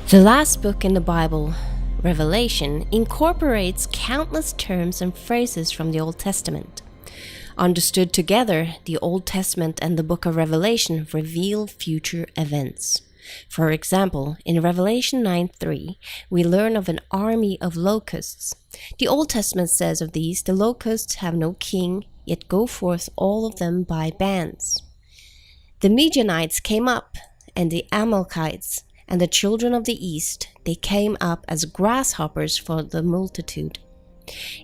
The last book in the Bible, Revelation, incorporates countless terms and phrases from the Old Testament. Understood together, the Old Testament and the book of Revelation reveal future events. For example, in Revelation 9:3, we learn of an army of locusts. The Old Testament says of these, the locusts have no king, yet go forth all of them by bands. The Midianites came up, and the Amalekites, and the children of the east, they came up as grasshoppers for the multitude.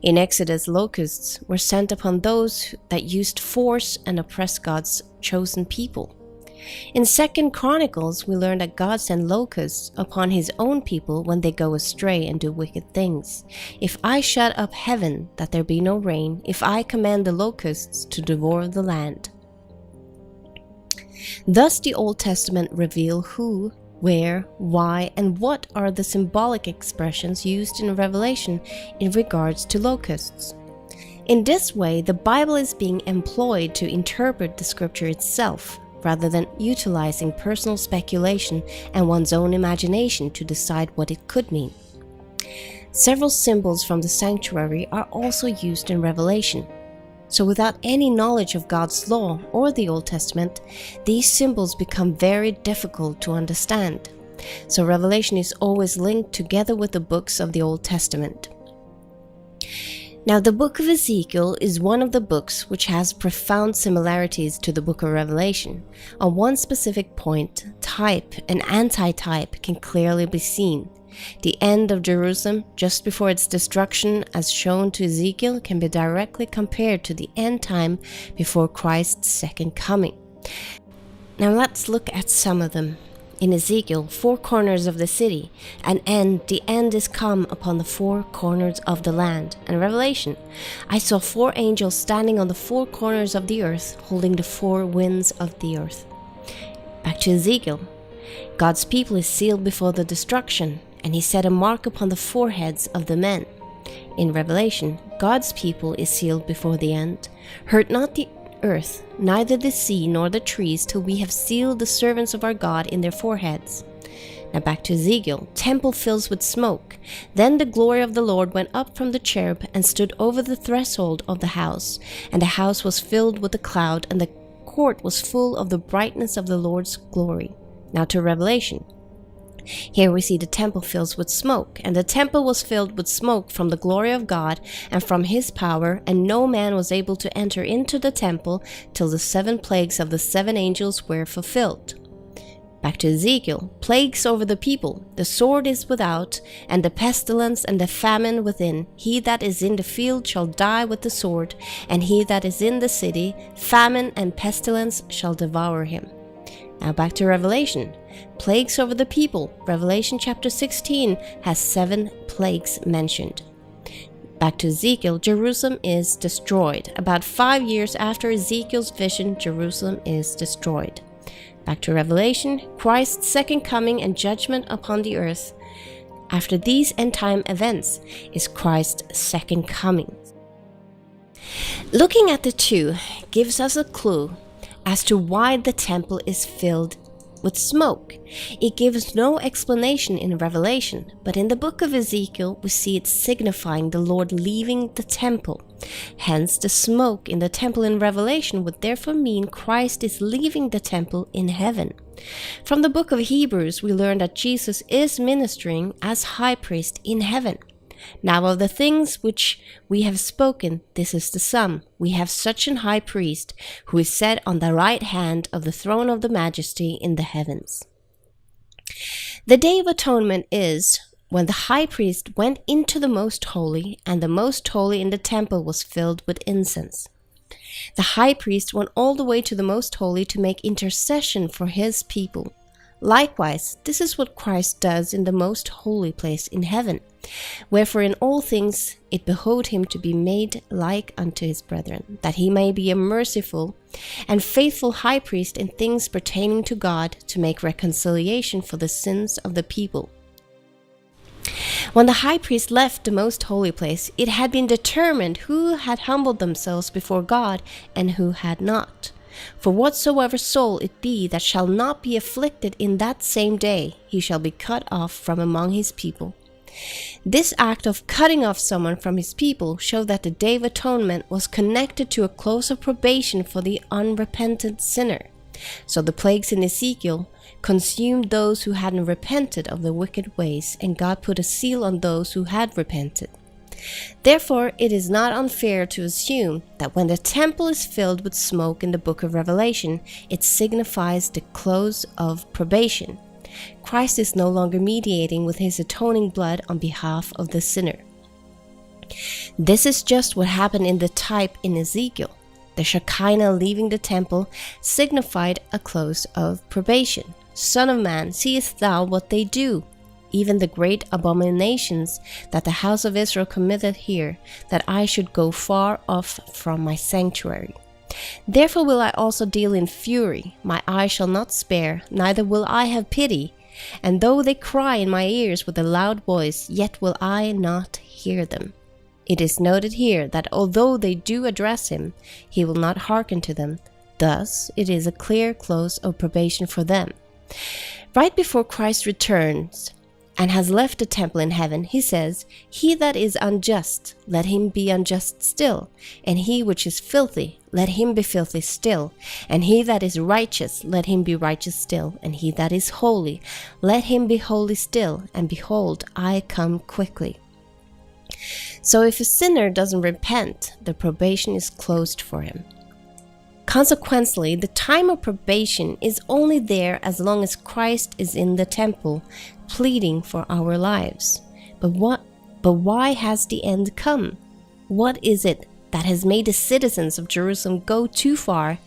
In Exodus, locusts were sent upon those that used force and oppressed God's chosen people. In 2 Chronicles, we learn that God sent locusts upon his own people when they go astray and do wicked things. If I shut up heaven, that there be no rain, if I command the locusts to devour the land. Thus the Old Testament reveal who, where, why, and what are the symbolic expressions used in Revelation in regards to locusts. In this way, the Bible is being employed to interpret the scripture itself, rather than utilizing personal speculation and one's own imagination to decide what it could mean. Several symbols from the sanctuary are also used in Revelation. So without any knowledge of God's law or the Old Testament, these symbols become very difficult to understand. So Revelation is always linked together with the books of the Old Testament. Now, the book of Ezekiel is one of the books which has profound similarities to the book of Revelation. On one specific point, type and anti-type can clearly be seen. The end of Jerusalem, just before its destruction as shown to Ezekiel, can be directly compared to the end time before Christ's second coming. Now let's look at some of them. In Ezekiel, 4 corners of the city, the end is come upon the 4 corners of the land. And Revelation, I saw 4 angels standing on the 4 corners of the earth, holding the 4 winds of the earth. Back to Ezekiel, God's people is sealed before the destruction, and he set a mark upon the foreheads of the men. In Revelation, God's people is sealed before the end. Hurt not the earth, neither the sea nor the trees, till we have sealed the servants of our God in their foreheads. Now back to Ezekiel, temple fills with smoke. Then the glory of the Lord went up from the cherub and stood over the threshold of the house. And the house was filled with a cloud, and the court was full of the brightness of the Lord's glory. Now to Revelation. Here we see the temple filled with smoke, and the temple was filled with smoke from the glory of God and from his power, and no man was able to enter into the temple till the 7 plagues of the 7 angels were fulfilled. Back to Ezekiel, plagues over the people, the sword is without, and the pestilence and the famine within. He that is in the field shall die with the sword, and he that is in the city, famine and pestilence shall devour him. Now back to Revelation. Plagues over the people. Revelation chapter 16 has 7 plagues mentioned. Back to Ezekiel, Jerusalem is destroyed. About 5 years after Ezekiel's vision, Jerusalem is destroyed. Back to Revelation, Christ's second coming and judgment upon the earth. After these end-time events is Christ's second coming. Looking at the two gives us a clue as to why the temple is filled with smoke. It gives no explanation in Revelation, but in the book of Ezekiel we see it signifying the Lord leaving the temple. Hence, the smoke in the temple in Revelation would therefore mean Christ is leaving the temple in heaven. From the book of Hebrews we learn that Jesus is ministering as high priest in heaven. Now of the things which we have spoken, this is the sum. We have such an high priest, who is set on the right hand of the throne of the majesty in the heavens. The Day of Atonement is when the high priest went into the most holy, and the most holy in the temple was filled with incense. The high priest went all the way to the most holy to make intercession for his people. Likewise, this is what Christ does in the most holy place in heaven. Wherefore in all things it behoved him to be made like unto his brethren, that he may be a merciful and faithful high priest in things pertaining to God, to make reconciliation for the sins of the people. When the high priest left the most holy place, it had been determined who had humbled themselves before God and who had not. For whatsoever soul it be that shall not be afflicted in that same day, he shall be cut off from among his people. This act of cutting off someone from his people showed that the Day of Atonement was connected to a close of probation for the unrepentant sinner. So the plagues in Ezekiel consumed those who hadn't repented of their wicked ways, and God put a seal on those who had repented. Therefore, it is not unfair to assume that when the temple is filled with smoke in the book of Revelation, it signifies the close of probation. Christ is no longer mediating with his atoning blood on behalf of the sinner. This is just what happened in the type in Ezekiel. The Shekinah leaving the temple signified a close of probation. Son of man, seest thou what they do? Even the great abominations that the house of Israel committeth here, that I should go far off from my sanctuary. Therefore will I also deal in fury, my eye shall not spare, neither will I have pity. And though they cry in my ears with a loud voice, yet will I not hear them. It is noted here that although they do address him, he will not hearken to them. Thus, it is a clear close of probation for them. Right before Christ returns and has left the temple in heaven, he says, He that is unjust, let him be unjust still, and he which is filthy, let him be filthy still, and he that is righteous, let him be righteous still, and he that is holy, let him be holy still, and behold, I come quickly. So if a sinner doesn't repent, the probation is closed for him. Consequently, the time of probation is only there as long as Christ is in the temple, pleading for our lives. But why has the end come? What is it that has made the citizens of Jerusalem go too far?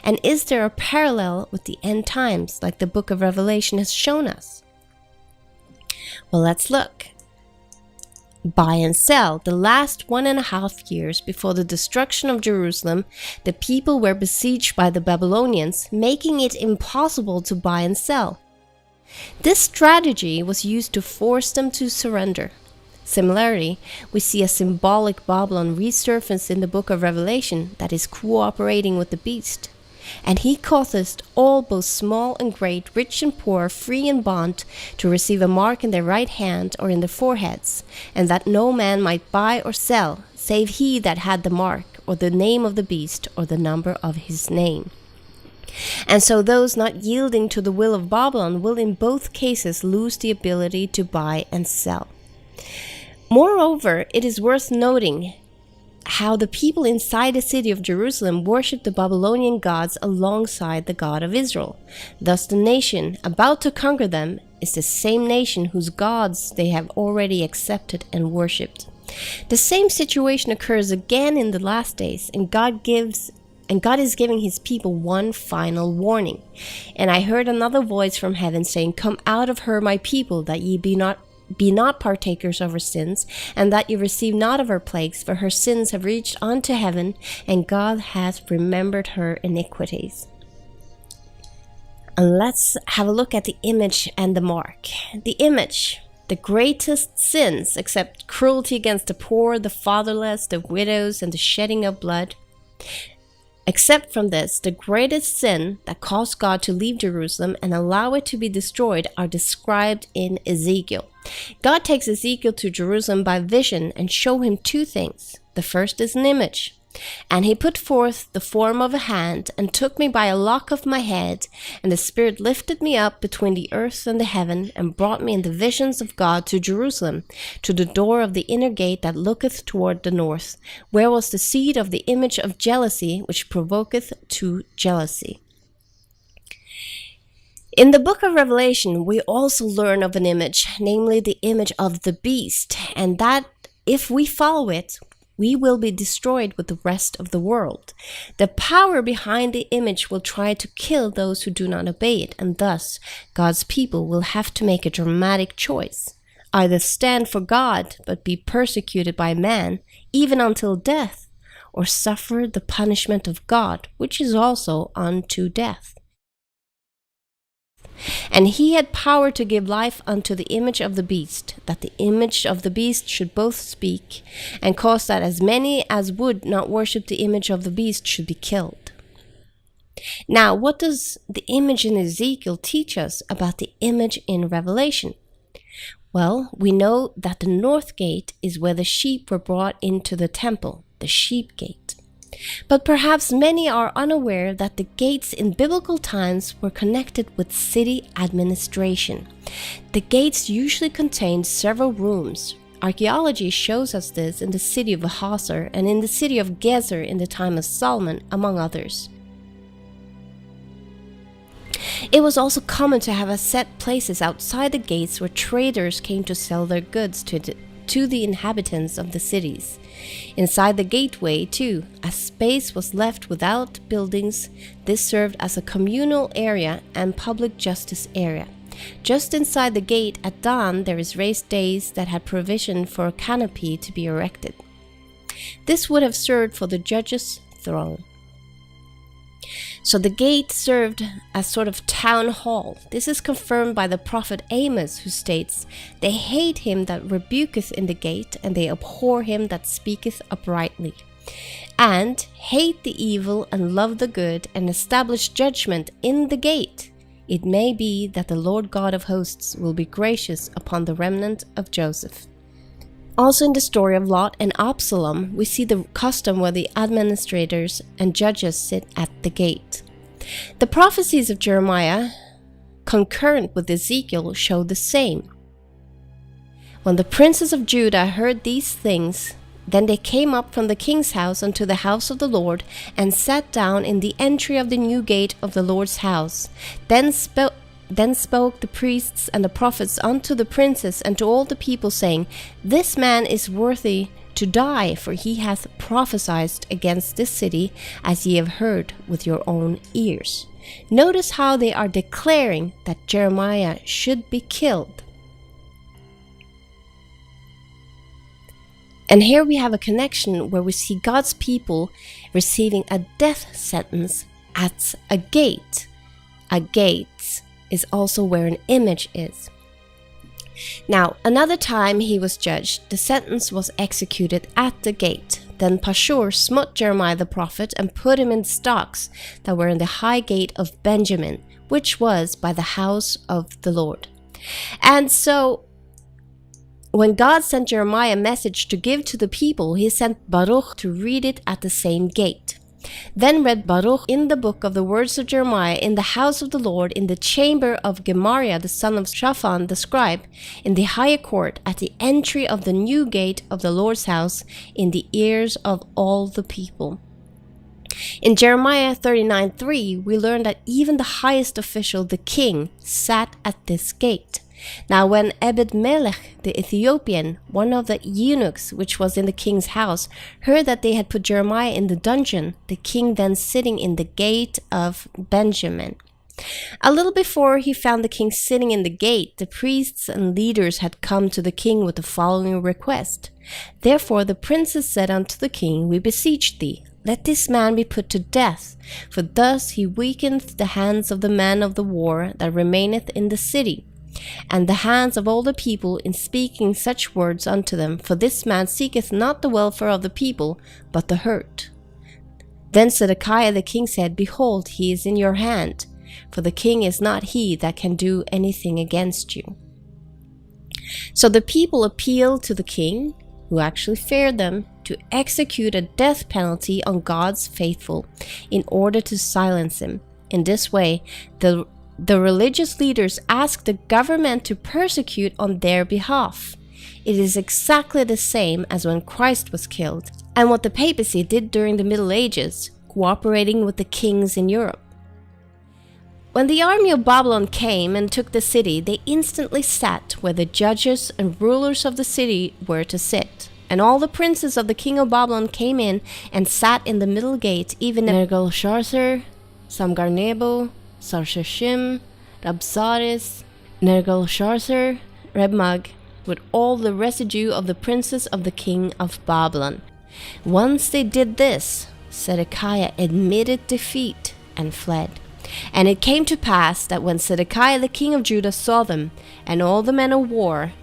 And is there a parallel with the end times, like the book of Revelation has shown us? Well, let's look. Buy and sell. The last 1.5 years before the destruction of Jerusalem, the people were besieged by the Babylonians, making it impossible to buy and sell. This strategy was used to force them to surrender. Similarly, we see a symbolic Babylon resurface in the book of Revelation that is cooperating with the beast. And he causeth all, both small and great, rich and poor, free and bond, to receive a mark in their right hand or in their foreheads, and that no man might buy or sell, save he that had the mark, or the name of the beast, or the number of his name. And so those not yielding to the will of Babylon will in both cases lose the ability to buy and sell. Moreover, it is worth noting how the people inside the city of Jerusalem worshipped the Babylonian gods alongside the God of Israel. Thus the nation about to conquer them is the same nation whose gods they have already accepted and worshipped. The same situation occurs again in the last days, and God is giving his people one final warning. And I heard another voice from heaven saying, Come out of her, my people, that ye be not partakers of her sins, and that you receive not of her plagues, for her sins have reached unto heaven, and God hath remembered her iniquities. And let's have a look at the image and the mark. The image, the greatest sins, except cruelty against the poor, the fatherless, the widows, and the shedding of blood. Except from this, the greatest sin that caused God to leave Jerusalem and allow it to be destroyed are described in Ezekiel. God takes Ezekiel to Jerusalem by vision and show him two things. The first is an image. And he put forth the form of a hand, and took me by a lock of my head, and the Spirit lifted me up between the earth and the heaven, and brought me in the visions of God to Jerusalem, to the door of the inner gate that looketh toward the north, where was the seed of the image of jealousy, which provoketh to jealousy. In the book of Revelation, we also learn of an image, namely the image of the beast, and that if we follow it, we will be destroyed with the rest of the world. The power behind the image will try to kill those who do not obey it, and thus God's people will have to make a dramatic choice. Either stand for God, but be persecuted by man, even until death, or suffer the punishment of God, which is also unto death. And he had power to give life unto the image of the beast, that the image of the beast should both speak, and cause that as many as would not worship the image of the beast should be killed. Now, what does the image in Ezekiel teach us about the image in Revelation? Well, we know that the north gate is where the sheep were brought into the temple, the sheep gate. But perhaps many are unaware that the gates in biblical times were connected with city administration. The gates usually contained several rooms. Archaeology shows us this in the city of Hazor and in the city of Gezer in the time of Solomon, among others. It was also common to have set places outside the gates where traders came to sell their goods to the inhabitants of the cities. Inside the gateway, too, a space was left without buildings. This served as a communal area and public justice area. Just inside the gate at dawn, there is raised dais that had provision for a canopy to be erected. This would have served for the judge's throne. So the gate served as sort of town hall. This is confirmed by the prophet Amos, who states, "They hate him that rebuketh in the gate, and they abhor him that speaketh uprightly. And hate the evil and love the good, and establish judgment in the gate. It may be that the Lord God of hosts will be gracious upon the remnant of Joseph." Also in the story of Lot and Absalom, we see the custom where the administrators and judges sit at the gate. The prophecies of Jeremiah, concurrent with Ezekiel, show the same. When the princes of Judah heard these things, then they came up from the king's house unto the house of the Lord, and sat down in the entry of the new gate of the Lord's house. Then spoke the priests and the prophets unto the princes and to all the people, saying, This man is worthy to die, for he hath prophesied against this city, as ye have heard with your own ears. Notice how they are declaring that Jeremiah should be killed. And here we have a connection where we see God's people receiving a death sentence at a gate. A gate is also where an image is. Now, another time he was judged, the sentence was executed at the gate. Then Pashur smote Jeremiah the prophet and put him in stocks that were in the high gate of Benjamin, which was by the house of the Lord. And so, when God sent Jeremiah a message to give to the people, he sent Baruch to read it at the same gate. Then read Baruch in the book of the words of Jeremiah in the house of the Lord, in the chamber of Gemariah the son of Shaphan the scribe, in the higher court, at the entry of the new gate of the Lord's house, in the ears of all the people. In Jeremiah 39:3, we learn that even the highest official, the king, sat at this gate. Now when Ebed-melech the Ethiopian, one of the eunuchs which was in the king's house, heard that they had put Jeremiah in the dungeon, the king then sitting in the gate of Benjamin. A little before he found the king sitting in the gate, the priests and leaders had come to the king with the following request. Therefore the princes said unto the king, We beseech thee, let this man be put to death, for thus he weakeneth the hands of the man of the war that remaineth in the city, and the hands of all the people in speaking such words unto them, for this man seeketh not the welfare of the people, but the hurt. Then Zedekiah the king said, Behold, he is in your hand, for the king is not he that can do anything against you. So the people appealed to the king, who actually feared them, to execute a death penalty on God's faithful, in order to silence him. In this way, the religious leaders asked the government to persecute on their behalf. It is exactly the same as when Christ was killed, and what the papacy did during the Middle Ages, cooperating with the kings in Europe. When the army of Babylon came and took the city, they instantly sat where the judges and rulers of the city were to sit. And all the princes of the king of Babylon came in and sat in the middle gate, even Nergal-Sharzar, Samgar-Nebo, Sarshashim, Rabsaris, Nergal-Sharzar, Rebmag, with all the residue of the princes of the king of Babylon. Once they did this, Zedekiah admitted defeat and fled. And it came to pass that when Zedekiah the king of Judah saw them, and all the men of war,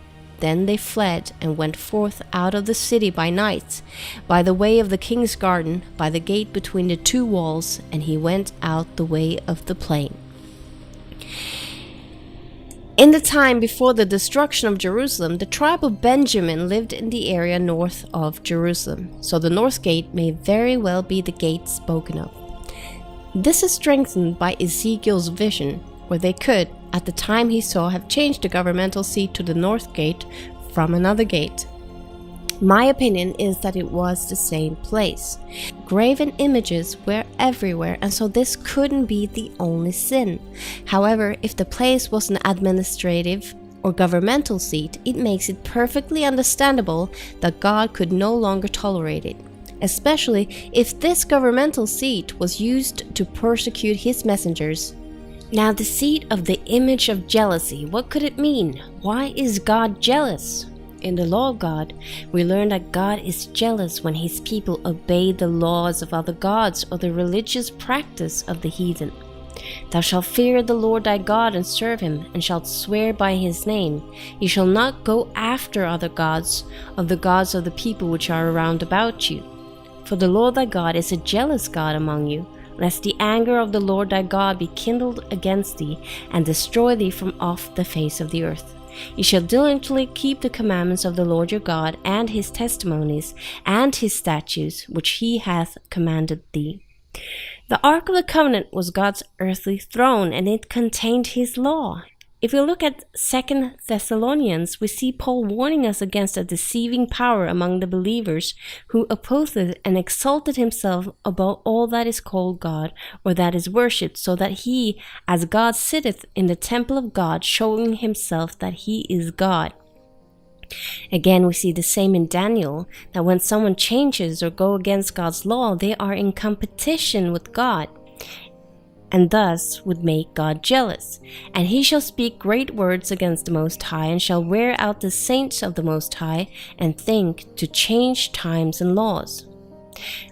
Then they fled and went forth out of the city by night, by the way of the king's garden, by the gate between the two walls, and he went out the way of the plain. In the time before the destruction of Jerusalem, the tribe of Benjamin lived in the area north of Jerusalem, so the north gate may very well be the gate spoken of. This is strengthened by Ezekiel's vision, where they could, at the time he saw, have changed the governmental seat to the north gate from another gate. My opinion is that it was the same place. Graven images were everywhere, and so this couldn't be the only sin. However, if the place was an administrative or governmental seat, it makes it perfectly understandable that God could no longer tolerate it, especially if this governmental seat was used to persecute his messengers. Now, the seat of the image of jealousy, what could it mean? Why is God jealous? In the law of God, we learn that God is jealous when his people obey the laws of other gods or the religious practice of the heathen. Thou shalt fear the Lord thy God and serve him, and shalt swear by his name. Ye shall not go after other gods of the people which are around about you. For the Lord thy God is a jealous God among you, lest the anger of the Lord thy God be kindled against thee, and destroy thee from off the face of the earth. Ye shall diligently keep the commandments of the Lord your God, and his testimonies, and his statutes, which he hath commanded thee. The Ark of the Covenant was God's earthly throne, and it contained his law. If we look at 2 Thessalonians, we see Paul warning us against a deceiving power among the believers who opposeth and exalted himself above all that is called God or that is worshipped, so that he, as God, sitteth in the temple of God, showing himself that he is God. Again, we see the same in Daniel, that when someone changes or go against God's law, they are in competition with God, and thus would make God jealous. And he shall speak great words against the Most High, and shall wear out the saints of the Most High, and think to change times and laws.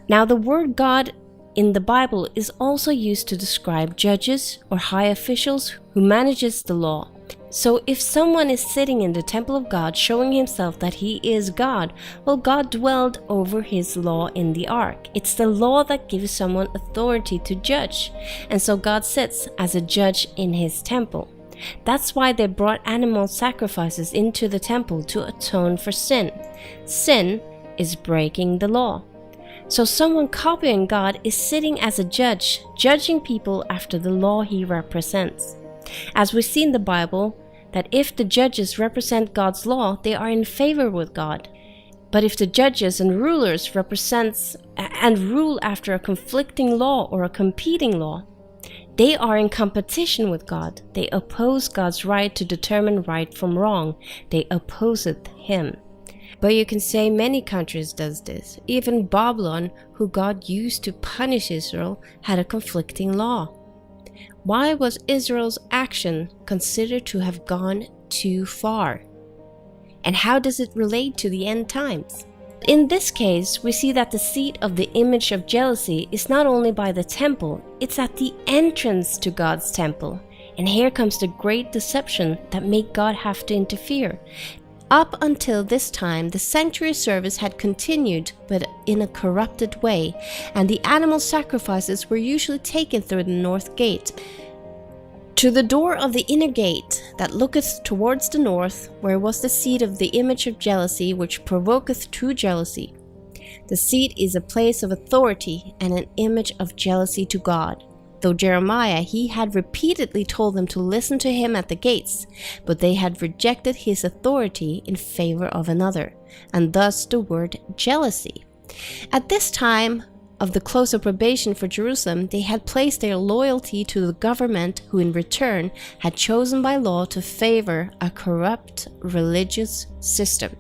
Now, the word God in the Bible is also used to describe judges or high officials who manages the law. So if someone is sitting in the temple of God showing himself that he is God, well, God dwelled over his law in the ark. It's the law that gives someone authority to judge, and so God sits as a judge in his temple. That's why they brought animal sacrifices into the temple to atone for sin. Sin is breaking the law. So someone copying God is sitting as a judge, judging people after the law he represents. As we see in the Bible, that if the judges represent God's law, they are in favor with God. But if the judges and rulers represent and rule after a conflicting law or a competing law, they are in competition with God. They oppose God's right to determine right from wrong. They opposeth him. But you can say many countries does this. Even Babylon, who God used to punish Israel, had a conflicting law. Why was Israel's action considered to have gone too far? And how does it relate to the end times? In this case, we see that the seat of the image of jealousy is not only by the temple, it's at the entrance to God's temple. And here comes the great deception that made God have to interfere. Up until this time, the sanctuary service had continued, but in a corrupted way, and the animal sacrifices were usually taken through the north gate. To the door of the inner gate that looketh towards the north, where was the seat of the image of jealousy, which provoketh true jealousy. The seat is a place of authority and an image of jealousy to God. Though Jeremiah, he had repeatedly told them to listen to him at the gates, but they had rejected his authority in favor of another, and thus the word jealousy. At this time of the close of probation for Jerusalem, they had placed their loyalty to the government, who in return had chosen by law to favor a corrupt religious system.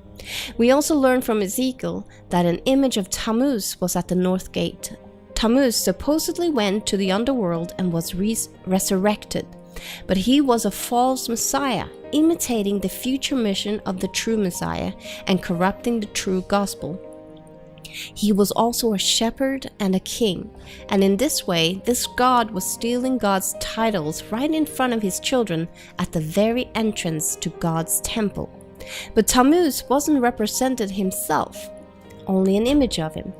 We also learn from Ezekiel that an image of Tammuz was at the north gate. Tammuz supposedly went to the underworld and was resurrected, but he was a false Messiah, imitating the future mission of the true Messiah and corrupting the true gospel. He was also a shepherd and a king, and in this way, this God was stealing God's titles right in front of his children at the very entrance to God's temple. But Tammuz wasn't represented himself, only an image of him.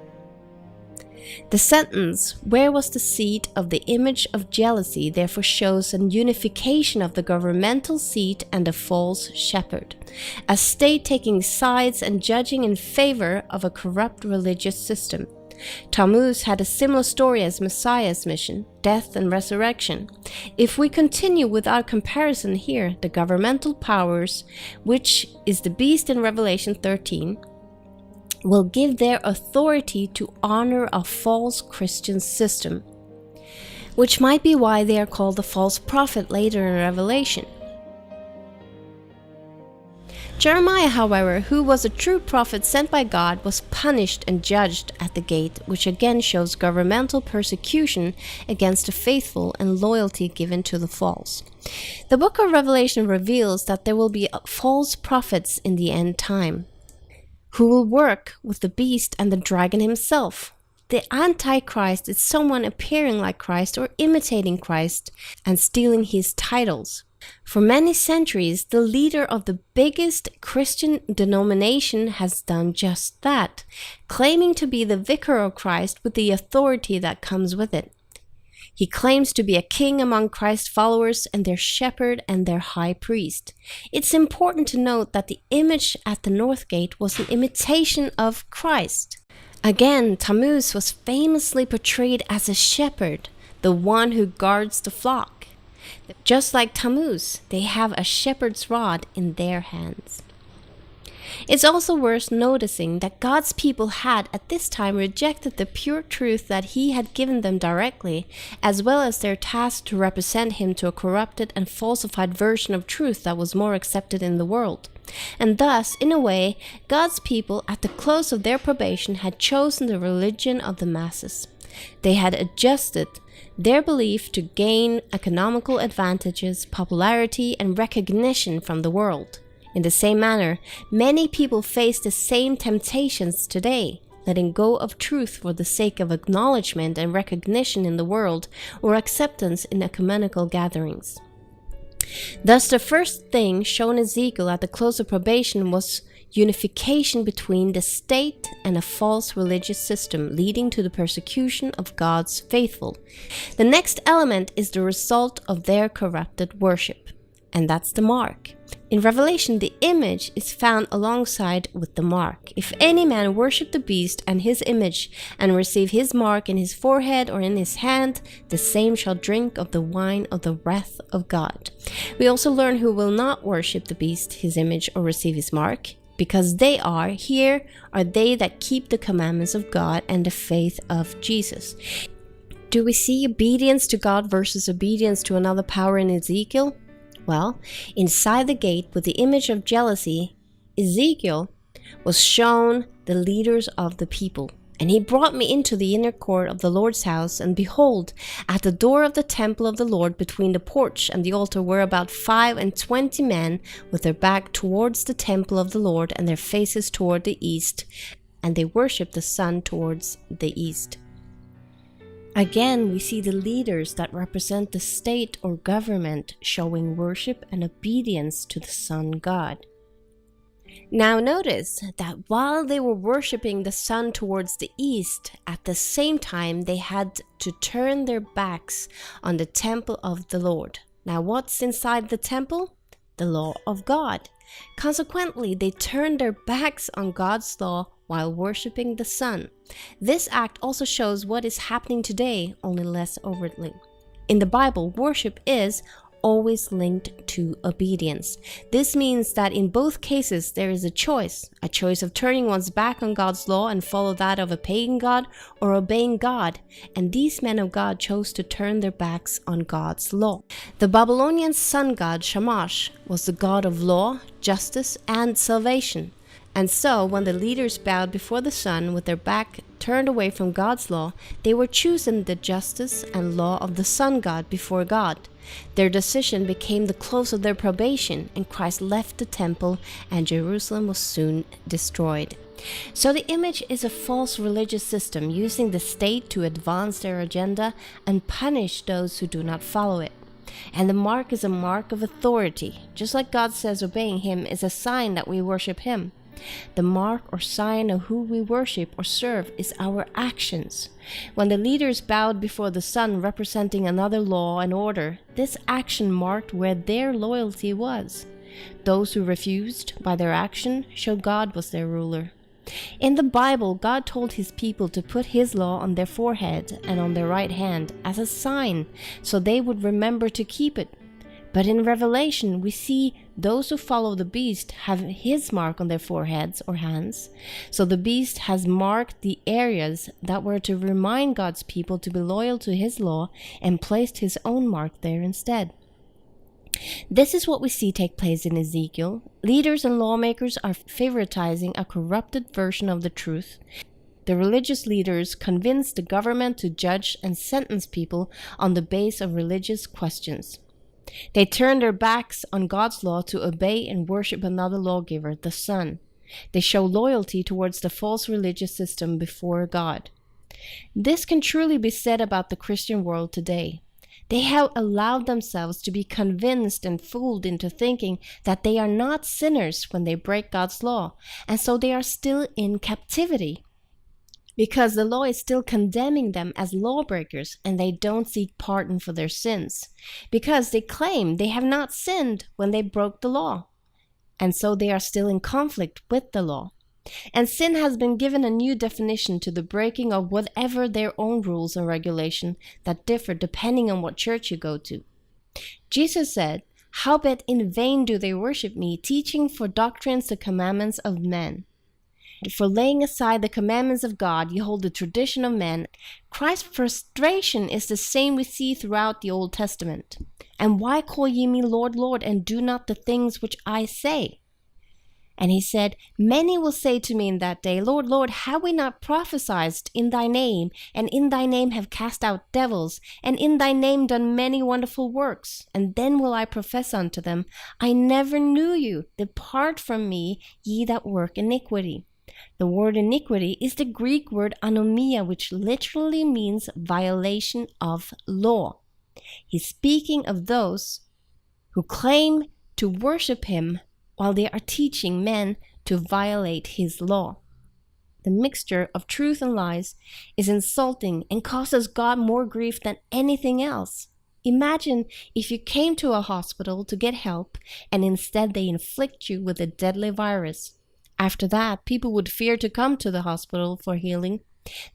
The sentence, "Where was the seat of the image of jealousy," therefore shows a unification of the governmental seat and the false shepherd, a state taking sides and judging in favor of a corrupt religious system. Tammuz had a similar story as Messiah's mission, death and resurrection. If we continue with our comparison here, the governmental powers, which is the beast in Revelation 13, will give their authority to honor a false Christian system, which might be why they are called the false prophet later in Revelation. Jeremiah, however, who was a true prophet sent by God, was punished and judged at the gate, which again shows governmental persecution against the faithful and loyalty given to the false. The book of Revelation reveals that there will be false prophets in the end time, who will work with the beast and the dragon himself. The Antichrist is someone appearing like Christ or imitating Christ and stealing his titles. For many centuries, the leader of the biggest Christian denomination has done just that, claiming to be the vicar of Christ with the authority that comes with it. He claims to be a king among Christ's followers and their shepherd and their high priest. It's important to note that the image at the north gate was an imitation of Christ. Again, Tammuz was famously portrayed as a shepherd, the one who guards the flock. Just like Tammuz, they have a shepherd's rod in their hands. It's also worth noticing that God's people had at this time rejected the pure truth that He had given them directly, as well as their task to represent Him to a corrupted and falsified version of truth that was more accepted in the world. And thus, in a way, God's people at the close of their probation had chosen the religion of the masses. They had adjusted their belief to gain economical advantages, popularity, and recognition from the world. In the same manner, many people face the same temptations today, letting go of truth for the sake of acknowledgement and recognition in the world or acceptance in ecumenical gatherings. Thus, the first thing shown Ezekiel at the close of probation was unification between the state and a false religious system, leading to the persecution of God's faithful. The next element is the result of their corrupted worship, and that's the mark. In Revelation, the image is found alongside with the mark. If any man worship the beast and his image, and receive his mark in his forehead or in his hand, the same shall drink of the wine of the wrath of God. We also learn who will not worship the beast, his image, or receive his mark, because they are they that keep the commandments of God and the faith of Jesus. Do we see obedience to God versus obedience to another power in Ezekiel? Well, inside the gate with the image of jealousy, Ezekiel was shown the leaders of the people. And he brought me into the inner court of the Lord's house, and behold, at the door of the temple of the Lord between the porch and the altar were about 25 men with their back towards the temple of the Lord and their faces toward the east, and they worshipped the sun towards the east. Again, we see the leaders that represent the state or government showing worship and obedience to the sun god. Now notice that while they were worshipping the sun towards the east, at the same time they had to turn their backs on the temple of the Lord. Now what's inside the temple? The law of God. Consequently, they turned their backs on God's law while worshipping the sun. This act also shows what is happening today, only less overtly. In the Bible, worship is always linked to obedience. This means that in both cases there is a choice of turning one's back on God's law and follow that of a pagan god, or obeying God, and these men of God chose to turn their backs on God's law. The Babylonian sun god Shamash was the god of law, justice, and salvation. And so, when the leaders bowed before the sun with their back turned away from God's law, they were choosing the justice and law of the sun god before God. Their decision became the close of their probation, and Christ left the temple, and Jerusalem was soon destroyed. So the image is a false religious system using the state to advance their agenda and punish those who do not follow it. And the mark is a mark of authority. Just like God says obeying him is a sign that we worship him. The mark or sign of who we worship or serve is our actions. When the leaders bowed before the sun representing another law and order, this action marked where their loyalty was. Those who refused by their action showed God was their ruler. In the Bible, God told his people to put his law on their forehead and on their right hand as a sign, so they would remember to keep it. But in Revelation, we see those who follow the beast have his mark on their foreheads or hands. So the beast has marked the areas that were to remind God's people to be loyal to his law and placed his own mark there instead. This is what we see take place in Ezekiel. Leaders and lawmakers are favoritizing a corrupted version of the truth. The religious leaders convince the government to judge and sentence people on the basis of religious questions. They turn their backs on God's law to obey and worship another lawgiver, the sun. They show loyalty towards the false religious system before God. This can truly be said about the Christian world today. They have allowed themselves to be convinced and fooled into thinking that they are not sinners when they break God's law, and so they are still in captivity. Because the law is still condemning them as lawbreakers, and they don't seek pardon for their sins. Because they claim they have not sinned when they broke the law, and so they are still in conflict with the law. And sin has been given a new definition to the breaking of whatever their own rules and regulation that differ depending on what church you go to. Jesus said, "Howbeit in vain do they worship me, teaching for doctrines the commandments of men." For laying aside the commandments of God, you hold the tradition of men. Christ's frustration is the same we see throughout the Old Testament. "And why call ye me Lord, Lord, and do not the things which I say?" And he said, "Many will say to me in that day, Lord, Lord, have we not prophesied in thy name, and in thy name have cast out devils, and in thy name done many wonderful works? And then will I profess unto them, I never knew you. Depart from me, ye that work iniquity." The word iniquity is the Greek word anomia, which literally means violation of law. He's speaking of those who claim to worship him while they are teaching men to violate his law. The mixture of truth and lies is insulting and causes God more grief than anything else. Imagine if you came to a hospital to get help and instead they inflict you with a deadly virus. After that, people would fear to come to the hospital for healing.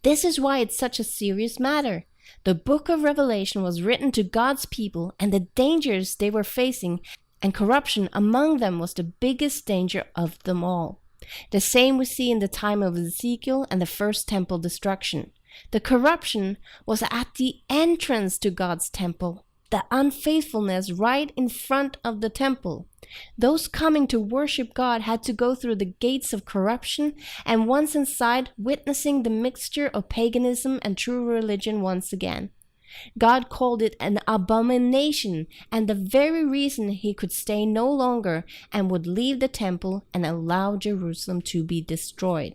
This is why it's such a serious matter. The book of Revelation was written to God's people, and the dangers they were facing and corruption among them was the biggest danger of them all. The same we see in the time of Ezekiel and the first temple destruction. The corruption was at the entrance to God's temple, the unfaithfulness right in front of the temple. Those coming to worship God had to go through the gates of corruption, and once inside, witnessing the mixture of paganism and true religion once again. God called it an abomination, and the very reason he could stay no longer and would leave the temple and allow Jerusalem to be destroyed.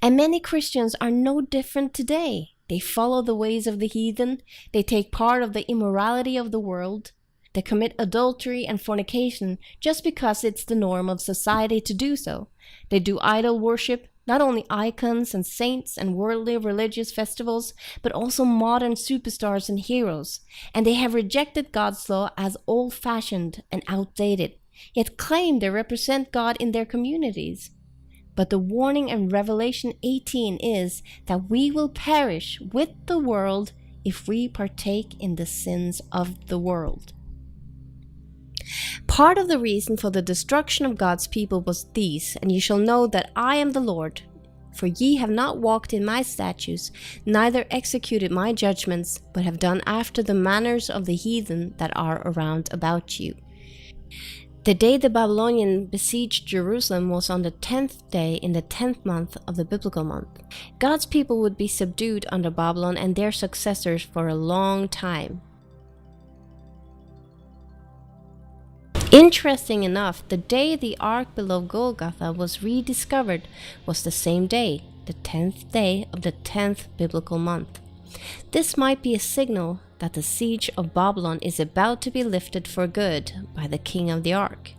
And many Christians are no different today. They follow the ways of the heathen. They take part of the immorality of the world. They commit adultery and fornication just because it's the norm of society to do so. They do idol worship, not only icons and saints and worldly religious festivals, but also modern superstars and heroes. And they have rejected God's law as old-fashioned and outdated, yet claim they represent God in their communities. But the warning in Revelation 18 is that we will perish with the world if we partake in the sins of the world. Part of the reason for the destruction of God's people was these, and ye shall know that I am the Lord. For ye have not walked in my statutes, neither executed my judgments, but have done after the manners of the heathen that are around about you. The day the Babylonians besieged Jerusalem was on the 10th day in the 10th month of the biblical month. God's people would be subdued under Babylon and their successors for a long time. Interesting enough, the day the Ark below Golgotha was rediscovered was the same day, the 10th day of the 10th biblical month. This might be a signal that the siege of Babylon is about to be lifted for good by the king of the Ark.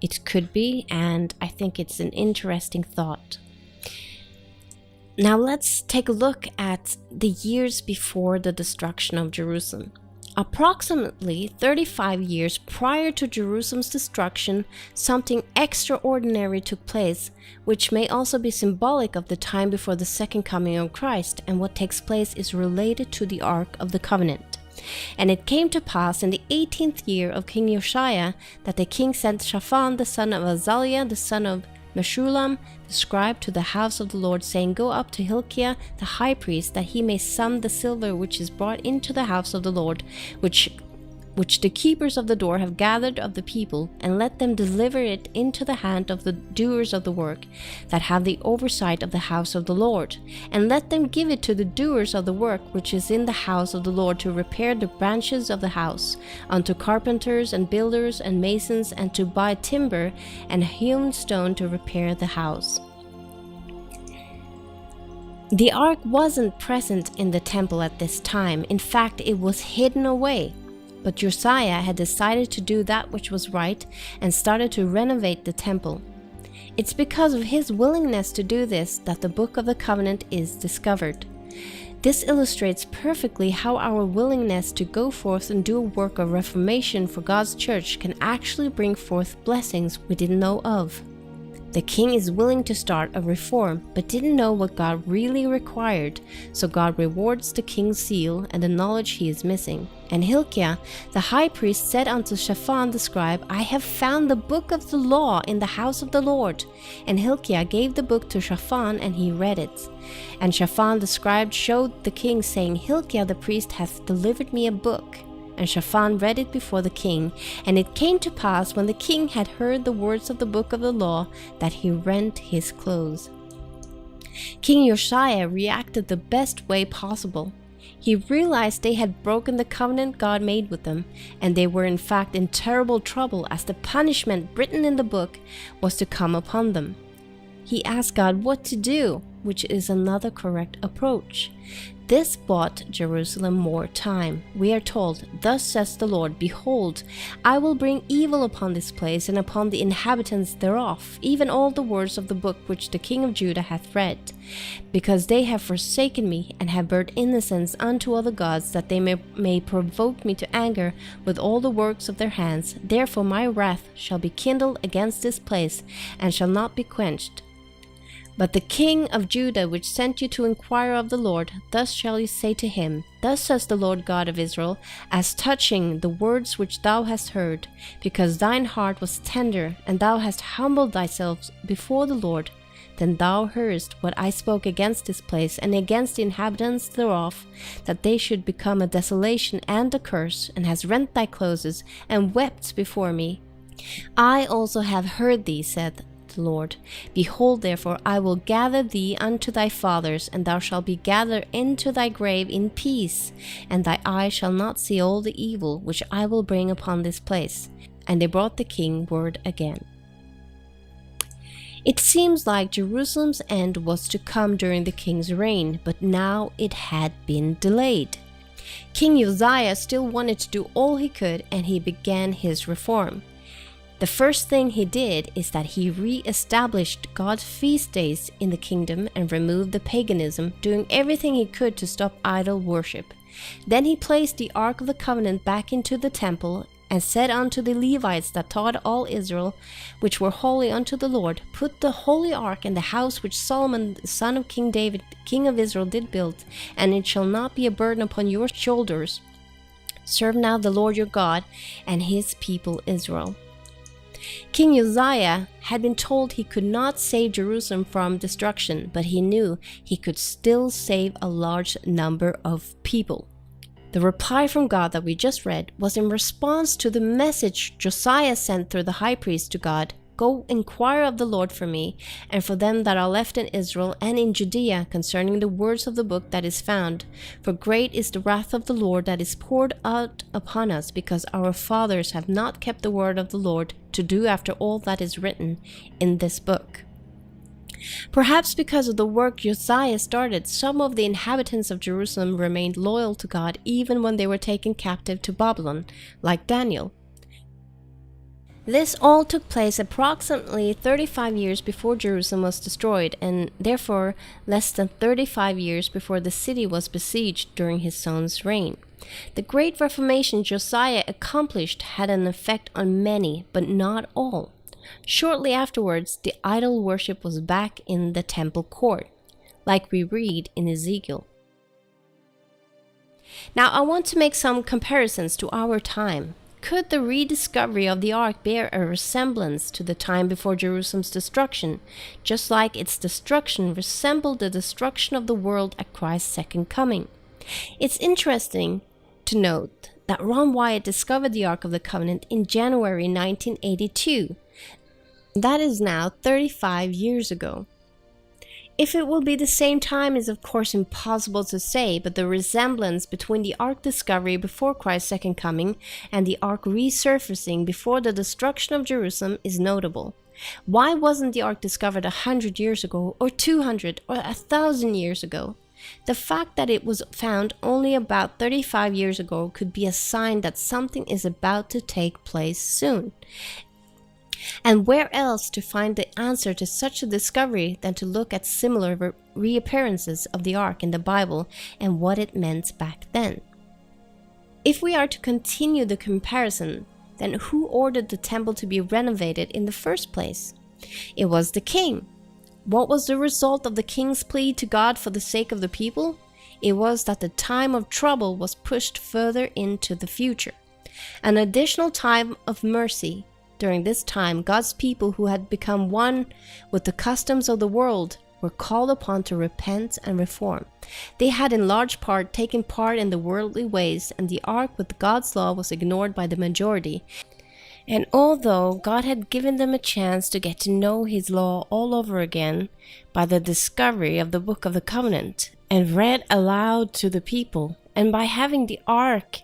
It could be, and I think it's an interesting thought. Now let's take a look at the years before the destruction of Jerusalem. Approximately 35 years prior to Jerusalem's destruction, something extraordinary took place, which may also be symbolic of the time before the second coming of Christ, and what takes place is related to the Ark of the Covenant. And it came to pass in the 18th year of King Josiah that the king sent Shaphan the son of Azaliah, the son of Meshullam, the scribe, to the house of the Lord, saying, Go up to Hilkiah the high priest, that he may sum the silver which is brought into the house of the Lord, which the keepers of the door have gathered of the people, and let them deliver it into the hand of the doers of the work, that have the oversight of the house of the Lord. And let them give it to the doers of the work which is in the house of the Lord, to repair the branches of the house, unto carpenters and builders and masons, and to buy timber and hewn stone to repair the house. The ark wasn't present in the temple at this time. In fact, it was hidden away. But Josiah had decided to do that which was right and started to renovate the temple. It's because of his willingness to do this that the Book of the Covenant is discovered. This illustrates perfectly how our willingness to go forth and do a work of reformation for God's church can actually bring forth blessings we didn't know of. The king is willing to start a reform, but didn't know what God really required, so God rewards the king's zeal and the knowledge he is missing. And Hilkiah, the high priest, said unto Shaphan the scribe, I have found the book of the law in the house of the Lord. And Hilkiah gave the book to Shaphan, and he read it. And Shaphan the scribe showed the king, saying, Hilkiah the priest hath delivered me a book. And Shaphan read it before the king. And it came to pass, when the king had heard the words of the book of the law, that he rent his clothes. King Josiah reacted the best way possible. He realized they had broken the covenant God made with them, and they were in fact in terrible trouble, as the punishment written in the book was to come upon them. He asked God what to do, which is another correct approach. This bought Jerusalem more time. We are told, Thus says the Lord, Behold, I will bring evil upon this place and upon the inhabitants thereof, even all the words of the book which the king of Judah hath read, because they have forsaken me, and have burnt incense unto other gods, that they may provoke me to anger with all the works of their hands. Therefore my wrath shall be kindled against this place, and shall not be quenched. But the king of Judah, which sent you to inquire of the Lord, thus shall you say to him, Thus says the Lord God of Israel, as touching the words which thou hast heard, because thine heart was tender, and thou hast humbled thyself before the Lord, then thou heardest what I spoke against this place, and against the inhabitants thereof, that they should become a desolation and a curse, and hast rent thy clothes, and wept before me. I also have heard thee, said the Lord. Behold, therefore, I will gather thee unto thy fathers, and thou shalt be gathered into thy grave in peace, and thy eye shall not see all the evil which I will bring upon this place. And they brought the king word again. It seems like Jerusalem's end was to come during the king's reign, but now it had been delayed. King Uzziah still wanted to do all he could, and he began his reform. The first thing he did is that he re-established God's feast days in the kingdom and removed the paganism, doing everything he could to stop idol worship. Then he placed the Ark of the Covenant back into the temple, and said unto the Levites that taught all Israel, which were holy unto the Lord, Put the holy ark in the house which Solomon the son of King David, king of Israel, did build, and it shall not be a burden upon your shoulders. Serve now the Lord your God and his people Israel. King Uzziah had been told he could not save Jerusalem from destruction, but he knew he could still save a large number of people. The reply from God that we just read was in response to the message Josiah sent through the high priest to God. Go inquire of the Lord for me, and for them that are left in Israel and in Judea, concerning the words of the book that is found. For great is the wrath of the Lord that is poured out upon us, because our fathers have not kept the word of the Lord, to do after all that is written in this book. Perhaps because of the work Josiah started, some of the inhabitants of Jerusalem remained loyal to God even when they were taken captive to Babylon, like Daniel. This all took place approximately 35 years before Jerusalem was destroyed, and therefore less than 35 years before the city was besieged during his son's reign. The great reformation Josiah accomplished had an effect on many, but not all. Shortly afterwards, the idol worship was back in the temple court, like we read in Ezekiel. Now I want to make some comparisons to our time. Could the rediscovery of the ark bear a resemblance to the time before Jerusalem's destruction, just like its destruction resembled the destruction of the world at Christ's second coming? It's interesting to note that Ron Wyatt discovered the Ark of the Covenant in January 1982. That is now 35 years ago. If it will be the same time is of course impossible to say, but the resemblance between the Ark discovery before Christ's second coming and the Ark resurfacing before the destruction of Jerusalem is notable. Why wasn't the Ark discovered 100 years ago, or 200, or 1,000 years ago? The fact that it was found only about 35 years ago could be a sign that something is about to take place soon. And where else to find the answer to such a discovery than to look at similar reappearances of the Ark in the Bible and what it meant back then? If we are to continue the comparison, then who ordered the temple to be renovated in the first place? It was the king. What was the result of the king's plea to God for the sake of the people? It was that the time of trouble was pushed further into the future. An additional time of mercy. During this time, God's people who had become one with the customs of the world were called upon to repent and reform. They had in large part taken part in the worldly ways, and the ark with God's law was ignored by the majority. And although God had given them a chance to get to know His law all over again by the discovery of the Book of the Covenant and read aloud to the people, and by having the ark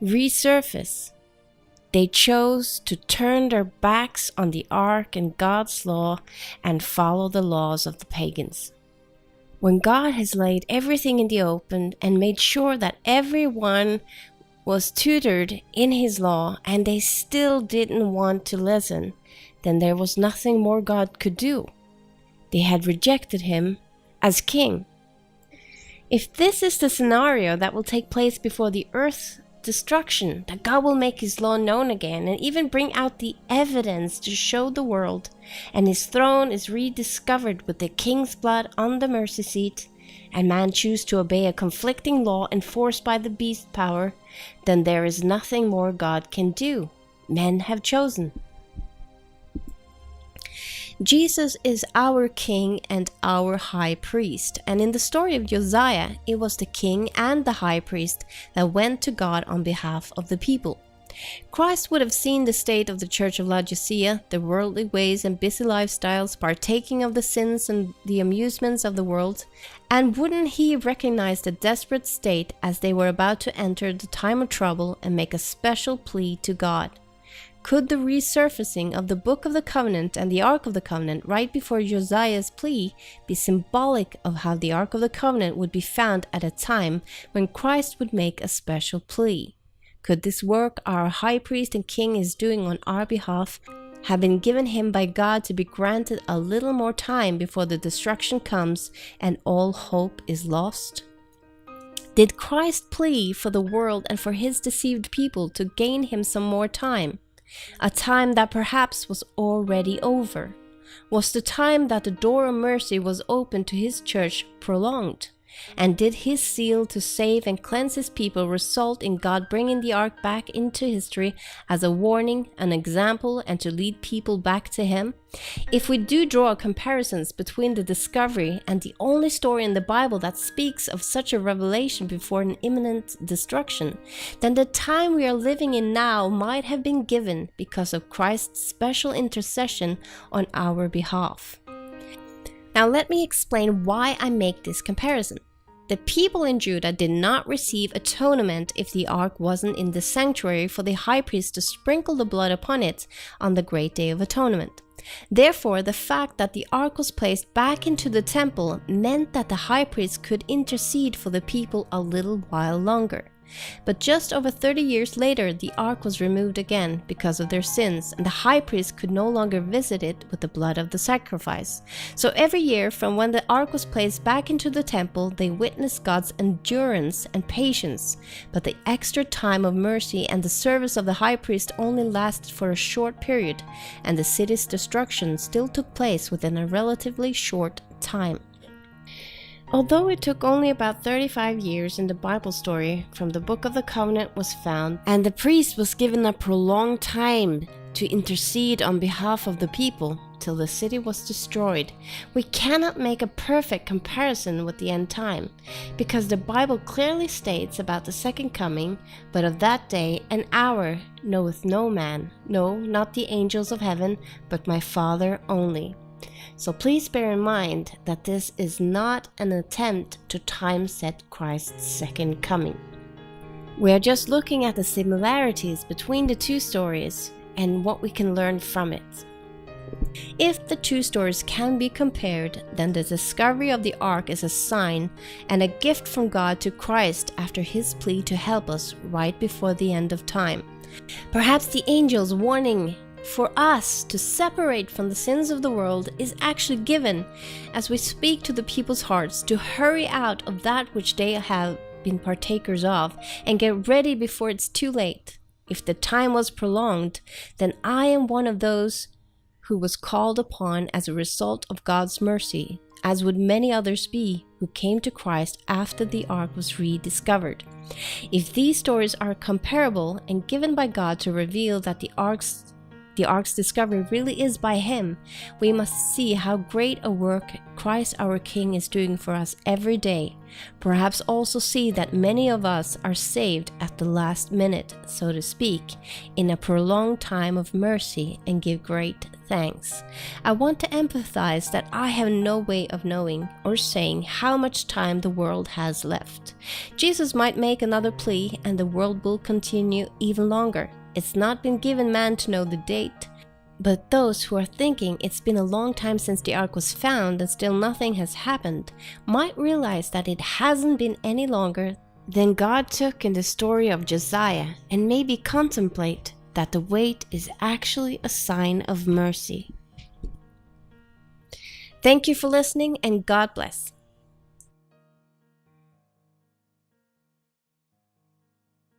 resurface, they chose to turn their backs on the ark and God's law and follow the laws of the pagans. When God has laid everything in the open and made sure that everyone was tutored in His law and they still didn't want to listen, then there was nothing more God could do. They had rejected Him as king. If this is the scenario that will take place before the earth's destruction, that God will make His law known again and even bring out the evidence to show the world, and His throne is rediscovered with the king's blood on the mercy seat, and man choose to obey a conflicting law enforced by the beast power, then there is nothing more God can do. Men have chosen. Jesus is our king and our high priest, and in the story of Josiah, it was the king and the high priest that went to God on behalf of the people. Christ would have seen the state of the church of Laodicea, the worldly ways and busy lifestyles, partaking of the sins and the amusements of the world, and wouldn't He recognize the desperate state as they were about to enter the time of trouble and make a special plea to God? Could the resurfacing of the Book of the Covenant and the Ark of the Covenant right before Josiah's plea be symbolic of how the Ark of the Covenant would be found at a time when Christ would make a special plea? Could this work our high priest and king is doing on our behalf have been given him by God to be granted a little more time before the destruction comes and all hope is lost? Did Christ plea for the world and for His deceived people to gain Him some more time? A time that perhaps was already over? Was the time that the door of mercy was open to His church prolonged? And did His zeal to save and cleanse His people result in God bringing the ark back into history as a warning, an example, and to lead people back to Him? If we do draw comparisons between the discovery and the only story in the Bible that speaks of such a revelation before an imminent destruction, then the time we are living in now might have been given because of Christ's special intercession on our behalf. Now let me explain why I make this comparison. The people in Judah did not receive atonement if the ark wasn't in the sanctuary for the high priest to sprinkle the blood upon it on the great day of atonement. Therefore, the fact that the ark was placed back into the temple meant that the high priest could intercede for the people a little while longer. But just over 30 years later, the ark was removed again because of their sins, and the high priest could no longer visit it with the blood of the sacrifice. So every year, from when the ark was placed back into the temple, they witnessed God's endurance and patience. But the extra time of mercy and the service of the high priest only lasted for a short period, and the city's destruction still took place within a relatively short time. Although it took only about 35 years in the Bible story from the Book of the Covenant was found, and the priest was given a prolonged time to intercede on behalf of the people till the city was destroyed, we cannot make a perfect comparison with the end time, because the Bible clearly states about the second coming, but of that day and hour knoweth no man, no, not the angels of heaven, but my Father only. So please bear in mind that this is not an attempt to time-set Christ's second coming. We are just looking at the similarities between the two stories and what we can learn from it. If the two stories can be compared, then the discovery of the ark is a sign and a gift from God to Christ after his plea to help us right before the end of time. Perhaps the angel's warning for us to separate from the sins of the world is actually given as we speak to the people's hearts to hurry out of that which they have been partakers of and get ready before it's too late. If the time was prolonged, then I am one of those who was called upon as a result of God's mercy, as would many others be who came to Christ after the ark was rediscovered. If these stories are comparable and given by God to reveal that the ark's discovery really is by him, we must see how great a work Christ our King is doing for us every day. Perhaps also see that many of us are saved at the last minute, so to speak, in a prolonged time of mercy, and give great thanks. I want to empathize that I have no way of knowing or saying how much time the world has left. Jesus might make another plea and the world will continue even longer. It's not been given man to know the date, but those who are thinking it's been a long time since the ark was found and still nothing has happened might realize that it hasn't been any longer than God took in the story of Josiah, and maybe contemplate that the wait is actually a sign of mercy. Thank you for listening, and God bless.